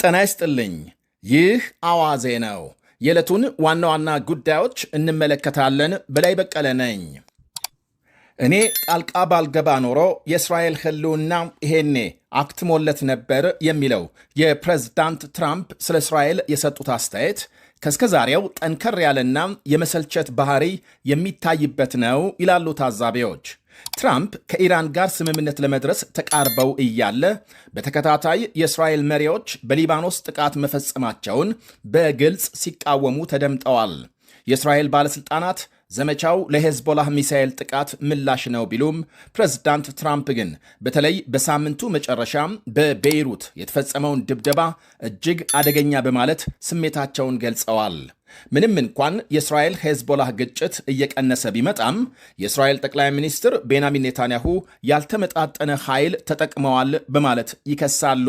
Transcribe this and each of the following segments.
ጤና ይስጥልኝ። ይህ አዋዜ ነው። የዕለቱን ዋና ዋና ጉዳዮች እንመለከታለን። በላይ በቀለ ነኝ። እኔ ጣልቃ ባልገባ ኖሮ የእስራኤል ሕልውና ይሄኔ አክትሞለት ነበር የሚለው የፕሬዝዳንት ትራምፕ ስለ እስራኤል የሰጡት አስተያየት ከእስከዛሬው ጠንከር ያለና የመሰልቸት ባህሪ የሚታይበት ነው ይላሉ ታዛቢዎች። ትራምፕ ከኢራን ጋር ስምምነት ለመድረስ ተቃርበው እያለ በተከታታይ የእስራኤል መሪዎች በሊባኖስ ጥቃት መፈጸማቸውን በግልጽ ሲቃወሙ ተደምጠዋል። የእስራኤል ባለሥልጣናት ዘመቻው ለሄዝቦላህ ሚሳኤል ጥቃት ምላሽ ነው ቢሉም ፕሬዝዳንት ትራምፕ ግን በተለይ በሳምንቱ መጨረሻ በቤይሩት የተፈጸመውን ድብደባ እጅግ አደገኛ በማለት ስሜታቸውን ገልጸዋል። ምንም እንኳን የእስራኤል ሄዝቦላህ ግጭት እየቀነሰ ቢመጣም የእስራኤል ጠቅላይ ሚኒስትር ቤንያሚን ኔታንያሁ ያልተመጣጠነ ኃይል ተጠቅመዋል በማለት ይከሳሉ።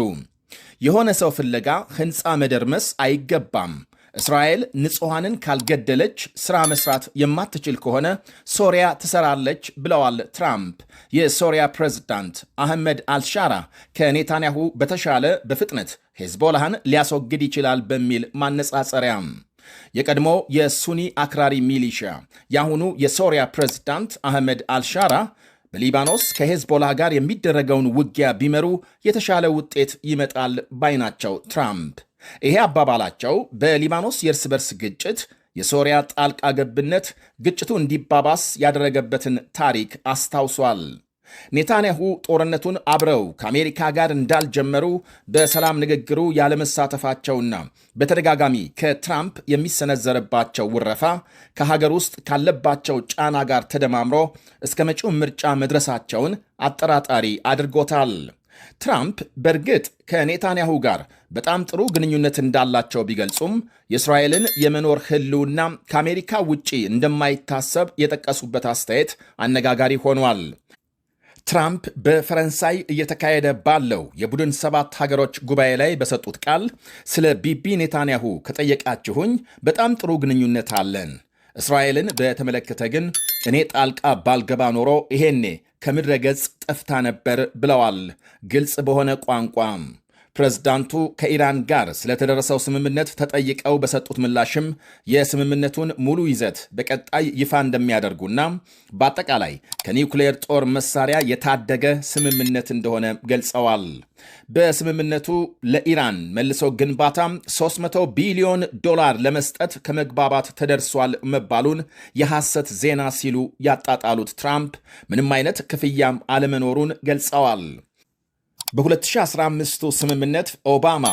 የሆነ ሰው ፍለጋ ሕንፃ መደርመስ አይገባም። እስራኤል ንጹሐንን ካልገደለች ሥራ መስራት የማትችል ከሆነ ሶሪያ ትሰራለች ብለዋል ትራምፕ። የሶሪያ ፕሬዝዳንት አህመድ አልሻራ ከኔታንያሁ በተሻለ በፍጥነት ሄዝቦላህን ሊያስወግድ ይችላል በሚል ማነጻጸሪያም የቀድሞ የሱኒ አክራሪ ሚሊሻ የአሁኑ የሶሪያ ፕሬዝዳንት አህመድ አልሻራ በሊባኖስ ከሄዝቦላህ ጋር የሚደረገውን ውጊያ ቢመሩ የተሻለ ውጤት ይመጣል ባይ ናቸው ትራምፕ። ይሄ አባባላቸው በሊባኖስ የእርስ በርስ ግጭት የሶሪያ ጣልቃ ገብነት ግጭቱ እንዲባባስ ያደረገበትን ታሪክ አስታውሷል። ኔታንያሁ ጦርነቱን አብረው ከአሜሪካ ጋር እንዳልጀመሩ በሰላም ንግግሩ ያለመሳተፋቸውና በተደጋጋሚ ከትራምፕ የሚሰነዘርባቸው ውረፋ ከሀገር ውስጥ ካለባቸው ጫና ጋር ተደማምሮ እስከ መጪው ምርጫ መድረሳቸውን አጠራጣሪ አድርጎታል። ትራምፕ በእርግጥ ከኔታንያሁ ጋር በጣም ጥሩ ግንኙነት እንዳላቸው ቢገልጹም የእስራኤልን የመኖር ሕልውና ከአሜሪካ ውጪ እንደማይታሰብ የጠቀሱበት አስተያየት አነጋጋሪ ሆኗል። ትራምፕ በፈረንሳይ እየተካሄደ ባለው የቡድን 7 ሀገሮች ጉባኤ ላይ በሰጡት ቃል ስለ ቢቢ ኔታንያሁ ከጠየቃችሁኝ በጣም ጥሩ ግንኙነት አለን። እስራኤልን በተመለከተ ግን እኔ ጣልቃ ባልገባ ኖሮ ይሄኔ ከምድረ ገጽ ጠፍታ ነበር ብለዋል። ግልጽ በሆነ ቋንቋ ፕሬዝዳንቱ ከኢራን ጋር ስለተደረሰው ስምምነት ተጠይቀው በሰጡት ምላሽም የስምምነቱን ሙሉ ይዘት በቀጣይ ይፋ እንደሚያደርጉና በአጠቃላይ ከኒውክሌር ጦር መሳሪያ የታደገ ስምምነት እንደሆነ ገልጸዋል። በስምምነቱ ለኢራን መልሶ ግንባታ $300 ቢሊዮን ለመስጠት ከመግባባት ተደርሷል መባሉን የሐሰት ዜና ሲሉ ያጣጣሉት ትራምፕ ምንም አይነት ክፍያም አለመኖሩን ገልጸዋል። በ2015 ስምምነት ኦባማ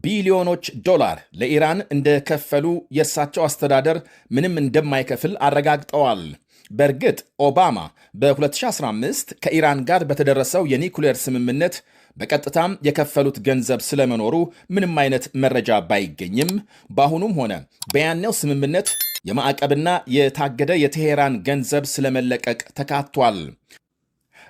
ቢሊዮኖች ዶላር ለኢራን እንደከፈሉ የእርሳቸው አስተዳደር ምንም እንደማይከፍል አረጋግጠዋል። በእርግጥ ኦባማ በ2015 ከኢራን ጋር በተደረሰው የኒኩሌር ስምምነት በቀጥታም የከፈሉት ገንዘብ ስለመኖሩ ምንም አይነት መረጃ ባይገኝም በአሁኑም ሆነ በያኔው ስምምነት የማዕቀብና የታገደ የቴሄራን ገንዘብ ስለመለቀቅ ተካቷል።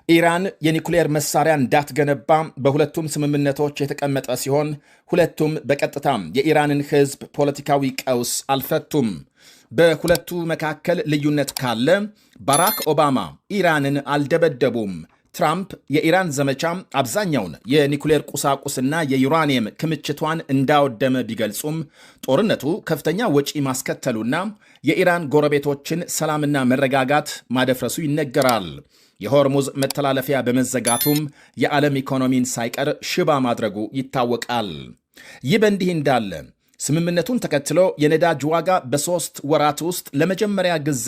ኢራን የኒኩሌር መሳሪያ እንዳትገነባ በሁለቱም ስምምነቶች የተቀመጠ ሲሆን ሁለቱም በቀጥታም የኢራንን ሕዝብ ፖለቲካዊ ቀውስ አልፈቱም። በሁለቱ መካከል ልዩነት ካለ ባራክ ኦባማ ኢራንን አልደበደቡም። ትራምፕ የኢራን ዘመቻ አብዛኛውን የኒኩሌር ቁሳቁስና የዩራኒየም ክምችቷን እንዳወደመ ቢገልጹም ጦርነቱ ከፍተኛ ወጪ ማስከተሉና የኢራን ጎረቤቶችን ሰላምና መረጋጋት ማደፍረሱ ይነገራል። የሆርሙዝ መተላለፊያ በመዘጋቱም የዓለም ኢኮኖሚን ሳይቀር ሽባ ማድረጉ ይታወቃል። ይህ በእንዲህ እንዳለ ስምምነቱን ተከትሎ የነዳጅ ዋጋ በ3 ወራት ውስጥ ለመጀመሪያ ጊዜ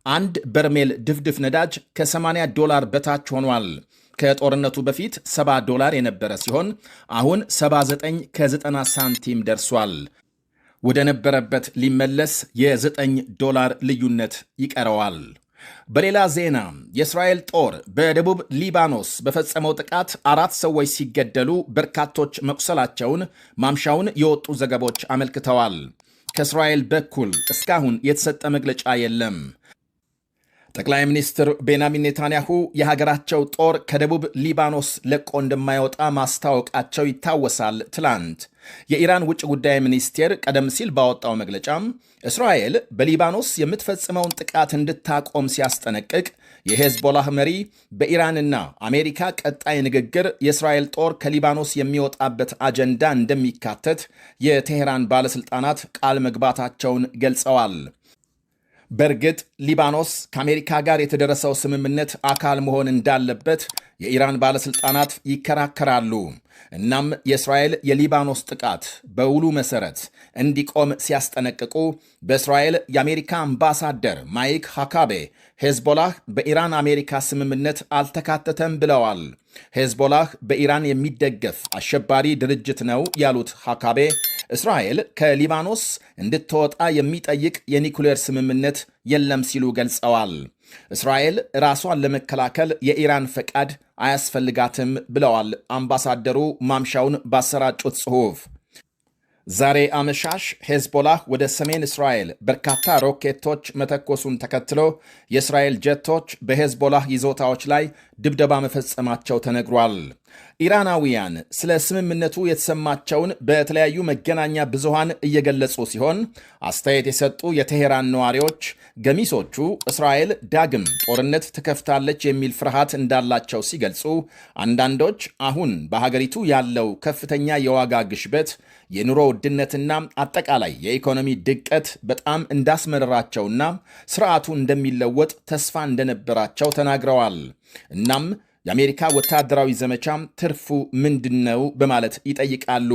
አንድ በርሜል ድፍድፍ ነዳጅ $80 በታች ሆኗል። ከጦርነቱ በፊት $70 የነበረ ሲሆን አሁን 79.90 ሳንቲም ደርሷል። ወደ ነበረበት ሊመለስ የ$9 ልዩነት ይቀረዋል። በሌላ ዜና የእስራኤል ጦር በደቡብ ሊባኖስ በፈጸመው ጥቃት 4 ሰዎች ሲገደሉ በርካቶች መቁሰላቸውን ማምሻውን የወጡ ዘገቦች አመልክተዋል። ከእስራኤል በኩል እስካሁን የተሰጠ መግለጫ የለም። ጠቅላይ ሚኒስትር ቤንያሚን ኔታንያሁ የሀገራቸው ጦር ከደቡብ ሊባኖስ ለቆ እንደማይወጣ ማስታወቃቸው ይታወሳል። ትላንት የኢራን ውጭ ጉዳይ ሚኒስቴር ቀደም ሲል ባወጣው መግለጫም እስራኤል በሊባኖስ የምትፈጽመውን ጥቃት እንድታቆም ሲያስጠነቅቅ የሄዝቦላህ መሪ በኢራንና አሜሪካ ቀጣይ ንግግር የእስራኤል ጦር ከሊባኖስ የሚወጣበት አጀንዳ እንደሚካተት የቴሄራን ባለሥልጣናት ቃል መግባታቸውን ገልጸዋል። በእርግጥ ሊባኖስ ከአሜሪካ ጋር የተደረሰው ስምምነት አካል መሆን እንዳለበት የኢራን ባለሥልጣናት ይከራከራሉ። እናም የእስራኤል የሊባኖስ ጥቃት በውሉ መሠረት እንዲቆም ሲያስጠነቅቁ በእስራኤል የአሜሪካ አምባሳደር ማይክ ሃካቤ ሄዝቦላህ በኢራን አሜሪካ ስምምነት አልተካተተም ብለዋል። ሄዝቦላህ በኢራን የሚደገፍ አሸባሪ ድርጅት ነው ያሉት ሃካቤ እስራኤል ከሊባኖስ እንድትወጣ የሚጠይቅ የኒኩሌር ስምምነት የለም ሲሉ ገልጸዋል። እስራኤል ራሷን ለመከላከል የኢራን ፈቃድ አያስፈልጋትም ብለዋል አምባሳደሩ ማምሻውን ባሰራጩት ጽሑፍ። ዛሬ አመሻሽ ሄዝቦላህ ወደ ሰሜን እስራኤል በርካታ ሮኬቶች መተኮሱን ተከትሎ የእስራኤል ጀቶች በሄዝቦላህ ይዞታዎች ላይ ድብደባ መፈጸማቸው ተነግሯል። ኢራናውያን ስለ ስምምነቱ የተሰማቸውን በተለያዩ መገናኛ ብዙሃን እየገለጹ ሲሆን አስተያየት የሰጡ የቴሄራን ነዋሪዎች ገሚሶቹ እስራኤል ዳግም ጦርነት ትከፍታለች የሚል ፍርሃት እንዳላቸው ሲገልጹ፣ አንዳንዶች አሁን በሀገሪቱ ያለው ከፍተኛ የዋጋ ግሽበት፣ የኑሮ ውድነትና አጠቃላይ የኢኮኖሚ ድቀት በጣም እንዳስመረራቸውና ስርዓቱ እንደሚለወጥ ተስፋ እንደነበራቸው ተናግረዋል። እናም የአሜሪካ ወታደራዊ ዘመቻ ትርፉ ምንድነው በማለት ይጠይቃሉ።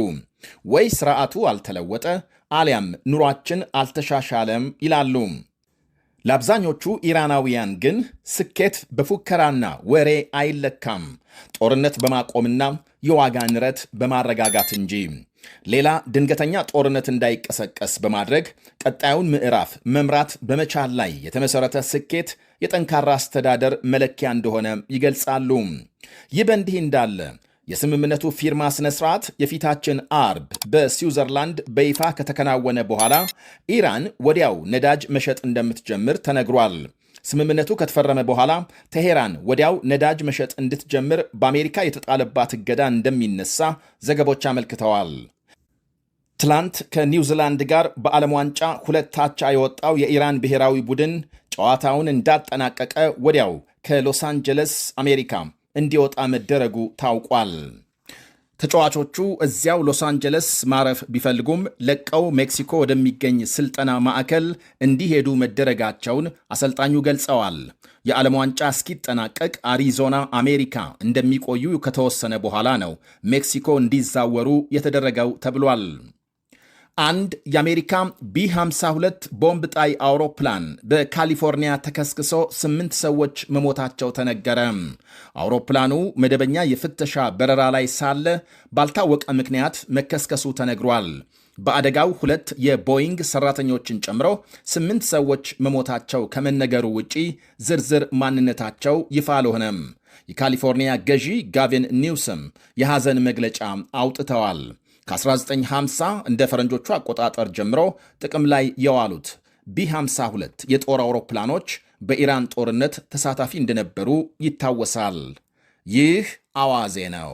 ወይ ስርዓቱ አልተለወጠ አሊያም ኑሯችን አልተሻሻለም ይላሉ። ለአብዛኞቹ ኢራናውያን ግን ስኬት በፉከራና ወሬ አይለካም፣ ጦርነት በማቆምና የዋጋ ንረት በማረጋጋት እንጂ። ሌላ ድንገተኛ ጦርነት እንዳይቀሰቀስ በማድረግ ቀጣዩን ምዕራፍ መምራት በመቻል ላይ የተመሠረተ ስኬት የጠንካራ አስተዳደር መለኪያ እንደሆነ ይገልጻሉ። ይህ በእንዲህ እንዳለ የስምምነቱ ፊርማ ሥነ ሥርዓት የፊታችን አርብ በስዊዘርላንድ በይፋ ከተከናወነ በኋላ ኢራን ወዲያው ነዳጅ መሸጥ እንደምትጀምር ተነግሯል። ስምምነቱ ከተፈረመ በኋላ ቴሄራን ወዲያው ነዳጅ መሸጥ እንድትጀምር በአሜሪካ የተጣለባት እገዳ እንደሚነሳ ዘገቦች አመልክተዋል። ትላንት ከኒውዚላንድ ጋር በዓለም ዋንጫ 2-0 የወጣው የኢራን ብሔራዊ ቡድን ጨዋታውን እንዳጠናቀቀ ወዲያው ከሎስ አንጀለስ አሜሪካ እንዲወጣ መደረጉ ታውቋል። ተጫዋቾቹ እዚያው ሎስ አንጀለስ ማረፍ ቢፈልጉም ለቀው ሜክሲኮ ወደሚገኝ ስልጠና ማዕከል እንዲሄዱ መደረጋቸውን አሰልጣኙ ገልጸዋል። የዓለም ዋንጫ እስኪጠናቀቅ አሪዞና አሜሪካ እንደሚቆዩ ከተወሰነ በኋላ ነው ሜክሲኮ እንዲዛወሩ የተደረገው ተብሏል። አንድ የአሜሪካ ቢ52 ቦምብ ጣይ አውሮፕላን በካሊፎርኒያ ተከስክሶ 8 ሰዎች መሞታቸው ተነገረ። አውሮፕላኑ መደበኛ የፍተሻ በረራ ላይ ሳለ ባልታወቀ ምክንያት መከስከሱ ተነግሯል። በአደጋው 2 የቦይንግ ሰራተኞችን ጨምሮ 8 ሰዎች መሞታቸው ከመነገሩ ውጪ ዝርዝር ማንነታቸው ይፋ አልሆነም። የካሊፎርኒያ ገዢ ጋቪን ኒውሰም የሐዘን መግለጫ አውጥተዋል። ከ1950 እንደ ፈረንጆቹ አቆጣጠር ጀምሮ ጥቅም ላይ የዋሉት ቢ52 የጦር አውሮፕላኖች በኢራን ጦርነት ተሳታፊ እንደነበሩ ይታወሳል። ይህ አዋዜ ነው።